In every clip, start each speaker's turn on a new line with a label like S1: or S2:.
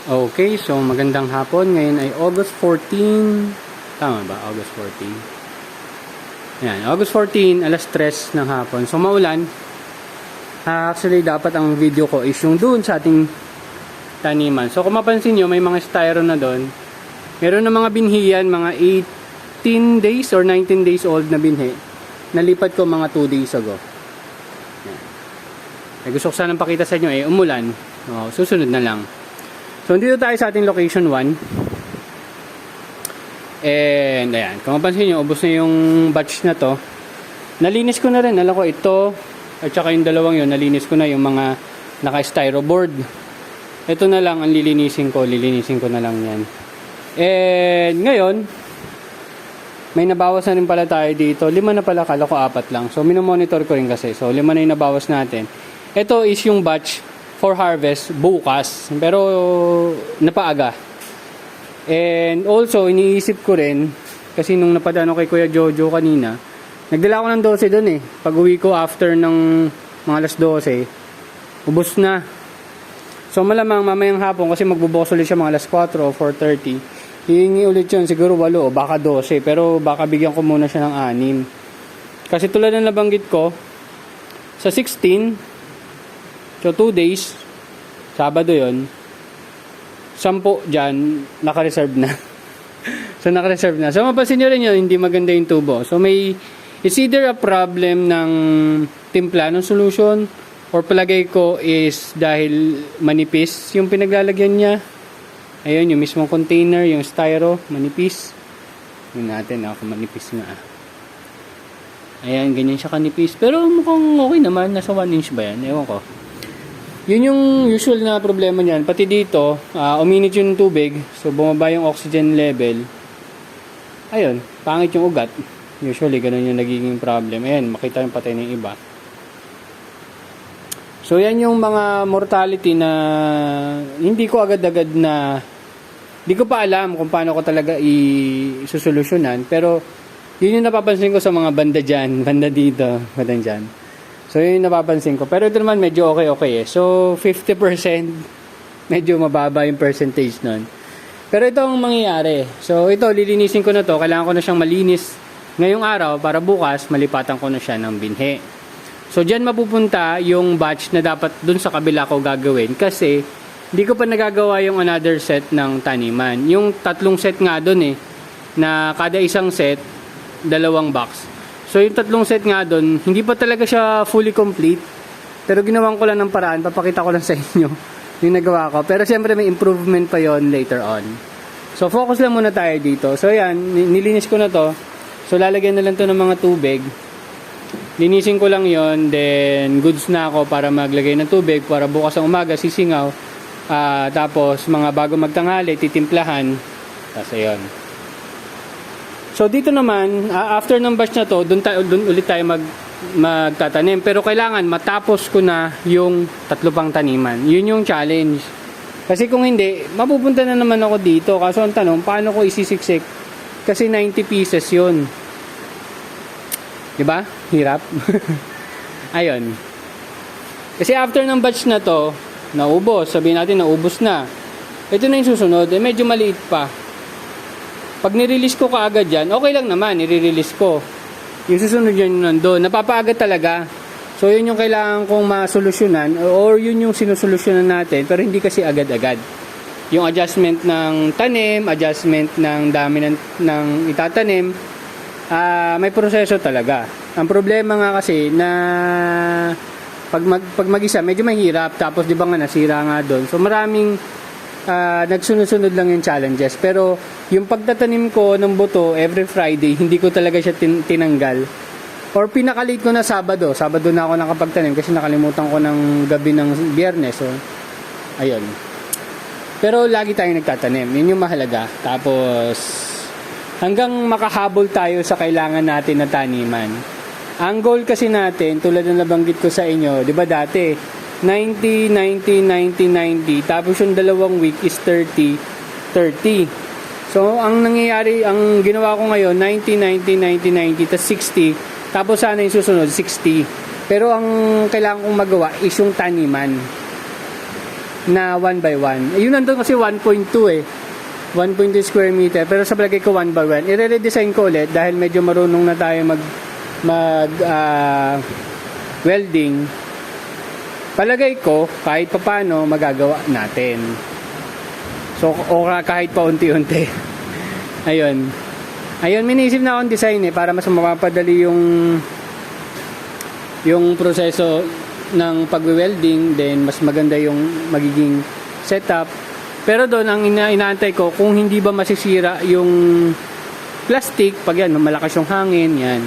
S1: Okay, so magandang hapon. Ngayon ay August 14. Tama ba? August 14. Yan, August 14, alas 3 ng hapon. So maulan. Actually, dapat ang video ko is yung doon sa ating taniman. So kung mapansin nyo, may mga styro na doon. Meron na mga binhiyan, mga 18 days or 19 days old na binhi. Nalipat ko mga 2 days ago. Yan. Eh, gusto ko sanang pakita sa inyo umulan. Susunod na lang. So, dito tayo sa ating location 1. And, ayan. Kung mapansin nyo, ubos na yung batch na to. Nalinis ko na rin. Alam ko, ito, at saka yung dalawang yun, nalinis ko na yung mga naka-styro board. Ito na lang ang lilinisin ko. Lilinisin ko na lang yan. And, ngayon, may nabawas na rin pala tayo dito. 5 na pala, kala ko 4 lang. So, minomonitor ko rin kasi. So, 5 na yung nabawas natin. Ito is yung batch for harvest bukas, pero napaaga. And also iniisip ko rin kasi nung napadaan ako kay Kuya Jojo kanina, nagdala ako ng 12 doon eh. Pag-uwi ko after ng mga alas 12, ubos na. So malamang mamayang hapon kasi magbubukas ulit siya mga alas 4 o 4:30. Hihingi ulit yun, siguro 8 o baka 12, pero baka bigyan ko muna siya ng 6. Kasi tulad ng nabanggit ko, sa 16, so 2 days, Sabado yon, 10 dyan, naka-reserve na. So naka-reserve na. So mapasin nyo rin yun, hindi maganda yung tubo. So it's either a problem ng timpla ng solution, or palagay ko is dahil manipis yung pinaglalagyan niya. Ayun, yung mismong container, yung styro, manipis. Yun natin, ako manipis nga. Ayan, ganyan siya kanipis. Pero mukhang okay naman, nasa 1 inch ba yan? Ewan ko. Yun yung usual na problema niyan. Pati dito, uminit yung tubig. So, bumaba yung oxygen level. Ayun, pangit yung ugat. Usually, ganun yung nagiging problem. Ayan, makita yung patay ng iba. So, yan yung mga mortality na hindi ko agad-agad na hindi ko pa alam kung paano ko talaga isusolusyonan. Pero, yun yung napapansin ko sa mga banda dyan. Banda dito, banda dyan. So, yun yung napapansin ko. Pero ito naman medyo okay eh. So, 50%, medyo mababa yung percentage nun. Pero ito ang mangyayari. So, ito, lilinisin ko na to. Kailangan ko na siyang malinis ngayong araw para bukas, malipatan ko na siya ng binhi. So, dyan mapupunta yung batch na dapat dun sa kabila ko gagawin. Kasi, hindi ko pa nagagawa yung another set ng taniman. Yung 3 set nga dun eh, na kada isang set, 2 box. So yung 3 set nga doon, hindi pa talaga siya fully complete. Pero ginawan ko lang ng paraan, papakita ko lang sa inyo yung nagawa ko. Pero siyempre may improvement pa yon later on. So focus lang muna tayo dito. So yan, nilinis ko na to. So lalagyan na lang to ng mga tubig. Linisin ko lang yon, then goods na ako para maglagay ng tubig para bukas ang umaga sisingaw. Tapos mga bago magtanghali, titimplahan. Tapos ayun. So dito naman, after ng batch na to, doon ulit tayo magtatanim. Pero kailangan matapos ko na yung 3 pang taniman. Yun yung challenge. Kasi kung hindi, mapupunta na naman ako dito. Kaso ang tanong, paano ko isisiksik? Kasi 90 pieces yun. Diba? Hirap. Ayun. Kasi after ng batch na to, naubos. Sabihin natin, naubos na. Ito na yung susunod. Medyo maliit pa. Pag nirelease ko kaagad yan, okay lang naman, nire-release ko. Yung susunod yan nandun. Napapaagad talaga. So, yun yung kailangan kong masolusyonan or yun yung sinusolusyonan natin, pero hindi kasi agad-agad. Yung adjustment ng tanim, adjustment ng dami ng itatanim, may proseso talaga. Ang problema nga kasi na pag mag-isa, medyo mahirap. Tapos, di ba nga, nasira nga doon. So, maraming nagsunod-sunod lang yung challenges. Pero yung pagtatanim ko ng buto every Friday, hindi ko talaga siya tinanggal. Or pinakalit ko na Sabado. Sabado na ako nakapagtanim kasi nakalimutan ko ng gabi ng Biyernes. So, ayun. Pero lagi tayong nagtatanim. Yun yung mahalaga. Tapos, hanggang makahabol tayo sa kailangan natin na taniman. Ang goal kasi natin, tulad ng nabanggit ko sa inyo, di ba dati, 90, 90, 90, 90. Tapos yung 2 week is 30, 30. So, ang nangyayari, ang ginawa ko ngayon, 90, 90, 90, 90, tas 60. Tapos sana yung susunod, 60. Pero ang kailangan kong magawa is yung taniman. na 1 by 1. Yun nandun kasi 1.2 eh. 1.2 square meter. Pero sa palagay ko 1 by 1. I-redesign ko ulit dahil medyo marunong na tayo welding. Palagay ko, kahit papano, magagawa natin. So, o kahit pa unti-unti. Ayun. Ayun, minisip na akong design eh, para mas mapapadali yung proseso ng pag-welding, then mas maganda yung magiging setup. Pero doon, ang inaantay ko, kung hindi ba masisira yung plastic, pag yan, malakas yung hangin, yan.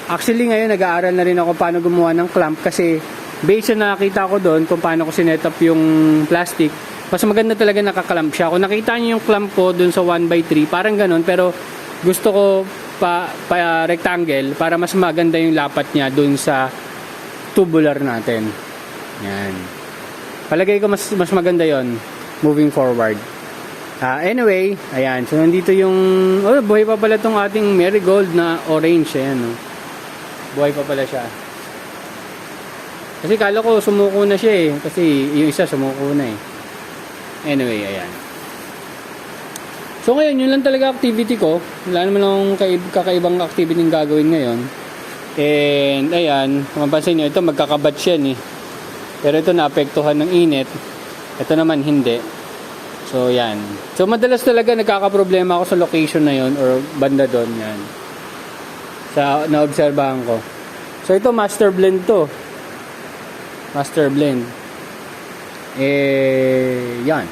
S1: Actually, ngayon, nag-aaral na rin ako paano gumawa ng clamp kasi based sa nakita ko doon kung paano ko sinet up yung plastic, mas maganda talaga nakaklamp siya. Kung nakita niyo yung clamp ko doon sa 1x3, parang ganun, pero gusto ko pa rectangle para mas maganda yung lapat niya doon sa tubular natin. Yan. Palagay ko mas maganda yon moving forward. Anyway, ayan. So, nandito yung buhay pa pala tong ating marigold na orange. Ayan, no? Buhay pa pala siya. Kasi kala ko sumuko na siya eh. Kasi yung isa sumuko na eh. Anyway, ayan. So ngayon, yun lang talaga activity ko. Wala naman akong kakaibang activity yung gagawin ngayon. And ayan, kung mapansin nyo, ito magkakabatch yan eh. Pero ito naapektuhan ng init. Ito naman hindi. So yan. So madalas talaga nagkakaproblema ako sa location na yon or banda doon. Yan. Sa naobserbahan ko. So ito master blend to. Master blend. Yan.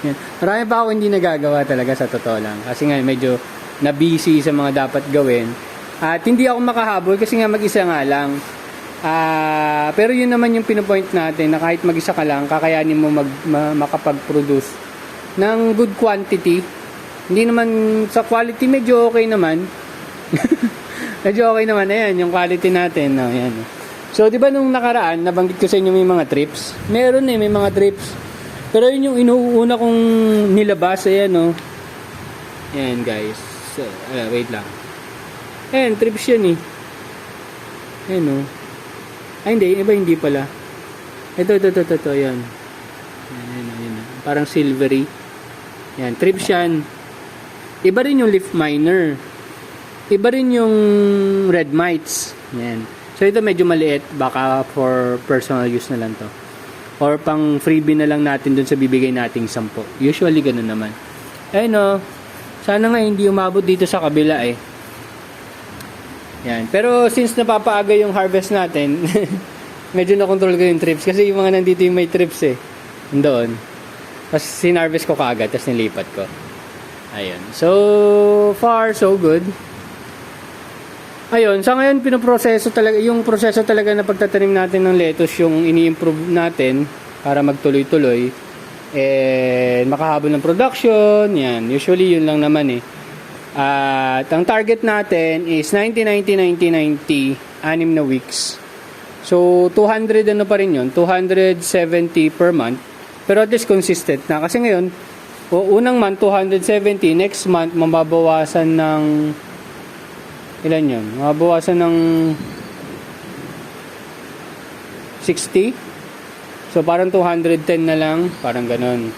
S1: Yan. Marami pa ako hindi nagagawa talaga sa totoo lang. Kasi nga medyo na-busy sa mga dapat gawin. At hindi ako makahabol kasi nga mag-isa nga lang. Pero yun naman yung pinupoint natin na kahit mag-isa ka lang, kakayanin mo makapag-produce ng good quantity. Hindi naman sa quality, medyo okay naman. Medyo okay naman. Ayan, yung quality natin. No, ayan. So, di ba nung nakaraan, nabanggit ko sa inyo may mga trips? Meron may mga trips. Pero yun yung inuuna kong nilabas. Ayan, no. Ayan, guys. So, wait lang. Ayan, trips yan eh. Ayan, no. Ay, hindi. Iba hindi pala. Ito. Ayan. Ayan. Parang silvery. Ayan, trips yan. Iba rin yung leaf miner. Iba rin yung red mites. Ayan. So, ito medyo maliit. Baka for personal use na lang to. Or pang freebie na lang natin dun sa bibigay nating 10. Usually, ganun naman. Ayun o. Sana nga hindi umabot dito sa kabila eh. Yan. Pero since napapaaga yung harvest natin, medyo na-control ko yung trips. Kasi yung mga nandito yung may trips eh. Doon. Tapos sinarvest ko kaagad. Tapos nilipat ko. Ayun. So far, so good. Ayun. Sa ngayon, pinoproseso talaga. Yung proseso talaga na pagtatanim natin ng lettuce, yung ini-improve natin para magtuloy-tuloy. And makahabol ng production. Yan. Usually, yun lang naman eh. At ang target natin is 90-90-90-90, 6 na weeks. So 200 ano pa rin yun, 270 per month. Pero at least consistent na. Kasi ngayon, unang month 270, next month mababawasan ng ilan yun? Mababawasan ng 60. So parang 210 na lang, parang ganon.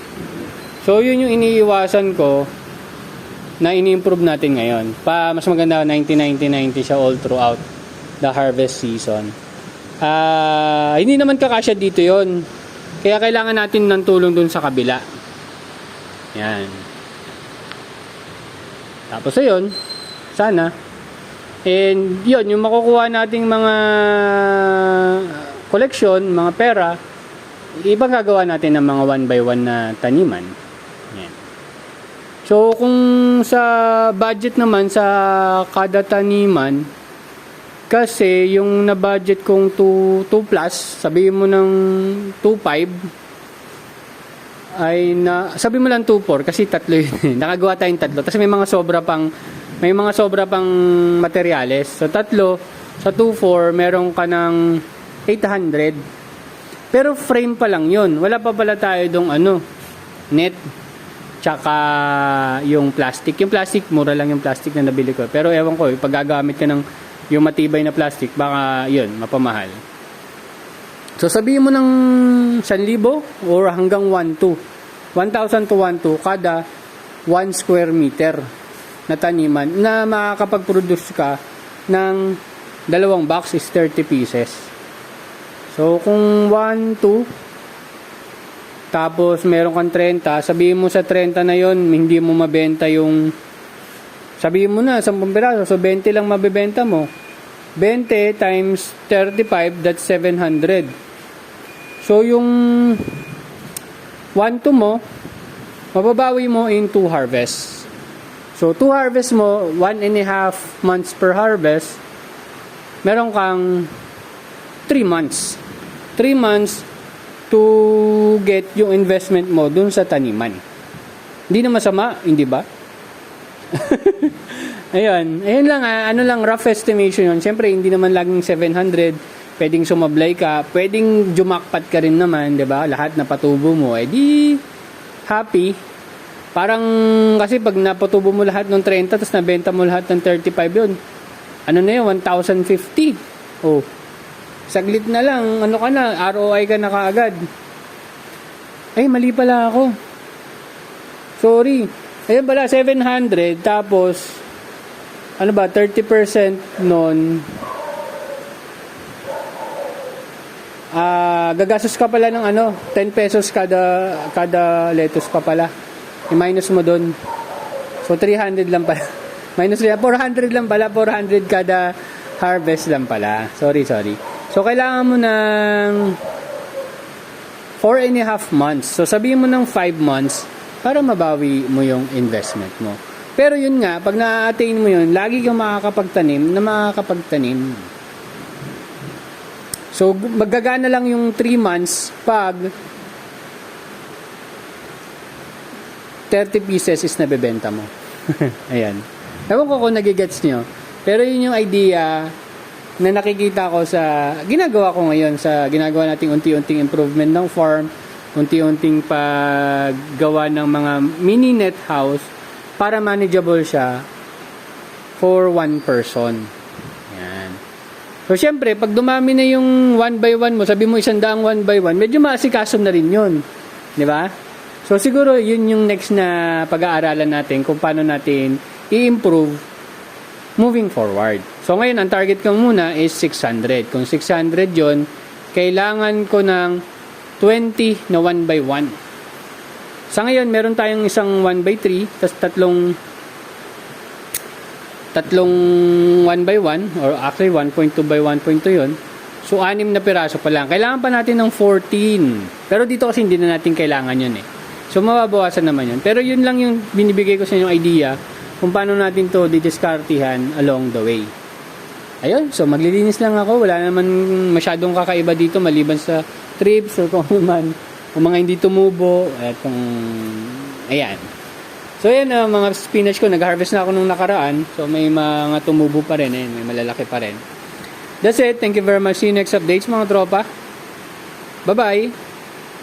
S1: So yun yung iniiwasan ko na ini-improve natin ngayon. Mas maganda 90-90-90 siya all throughout the harvest season. Hindi naman kakasya dito yon. Kaya kailangan natin ng tulong dun sa kabila. Yan. Tapos ayun, sana. And yun, yung makukuha nating mga collection, mga pera, ibang gagawa natin ng mga 1 by 1 na taniman. Yan. So, kung sa budget naman sa kada taniman, kasi yung na-budget kong 2 plus, sabihin mo ng 2.5, ay sabi mo lang 2.4 kasi tatlo yun. Nakagawa tayong tatlo. Tapos may mga sobra pang materyales. So, tatlo, sa 2.4, meron ka ng 800. Pero frame pa lang yun. Wala pa pala tayo dong net. Tsaka yung plastic. Yung plastic, mura lang yung plastic na nabili ko. Pero ewan ko, pag gagamit ka ng yung matibay na plastic, baka yun, mapamahal. So sabihin mo ng 1,000 or hanggang 1,200. 1,000 to 1,200 kada 1 square meter na taniman na makakapag-produce ka ng dalawang box is 30 pieces. So kung 1, 2 tapos meron kang 30, sabihin mo sa 30 na yon hindi mo mabenta yung, sabihin mo na 10 piraso, so 20 lang mabebenta mo. 20 times 35, that's 700. So yung 1 to mo mababawi mo in 2 harvests. So 2 harvests mo, 1.5 months per harvest, meron kang 3 months. 3 months to get yung investment mo dun sa taniman. Hindi na masama, hindi ba? Ayun lang, ano lang, rough estimation yun. Siyempre, hindi naman laging 700, pwedeng sumablay ka, pwedeng jumakpat ka rin naman, di ba? Lahat na patubo mo, di happy. Parang, kasi pag napatubo mo lahat ng 30, tapos nabenta mo lahat ng 35 yun, ano na yun, 1,050. Oh, saglit na lang, ano ka na, ROI ka na kaagad. Ay, mali pala ako. Sorry. Ayun pala, 700, tapos, ano ba, 30% nun, gagastos ka pala ng 10 pesos kada lettuce pa pala. I-minus mo dun. So, 300 lang pala. Minus 400 lang pala, 400 kada harvest lang pala. Sorry. So, kailangan mo ng 4.5 months. So, sabihin mo ng 5 months para mabawi mo yung investment mo. Pero yun nga, pag na-attain mo yun, lagi kang makakapagtanim. So, maggagana lang yung 3 months pag 30 pieces is nabebenta mo. Ayan. Ewan ko kung nagigets nyo. Pero yun yung idea na nakikita ko sa ginagawa ko ngayon, sa ginagawa nating unti-unting improvement ng farm, unti-unting paggawa ng mga mini net house para manageable siya for one person. Yan. So, syempre, pag dumami na yung 1 by 1 mo, sabi mo 100 1 by 1, medyo maasikaso na rin yun. Di ba? So, siguro, yun yung next na pag-aaralan natin kung paano natin i-improve moving forward. So, ngayon, ang target ko muna is 600. Kung 600 yun, kailangan ko ng 20 na 1 by 1. Sa ngayon, meron tayong isang 1 by 3, tapos tatlong 1 by 1, or actually 1.2 by 1.2 yun. So, 6 na piraso pa lang. Kailangan pa natin ng 14. Pero dito kasi hindi na natin kailangan yun eh. So, mababawasan naman yun. Pero yun lang yung binibigay ko sa inyong idea kung paano natin to didiskartihan along the way. Ayun, so maglilinis lang ako. Wala naman masyadong kakaiba dito maliban sa trips or kung naman kung mga hindi tumubo at kung ayan. So ayan, mga spinach ko, nag-harvest na ako nung nakaraan. So may mga tumubo pa rin, may malalaki pa rin. That's it. Thank you very much. See you next updates mga tropa. Bye-bye.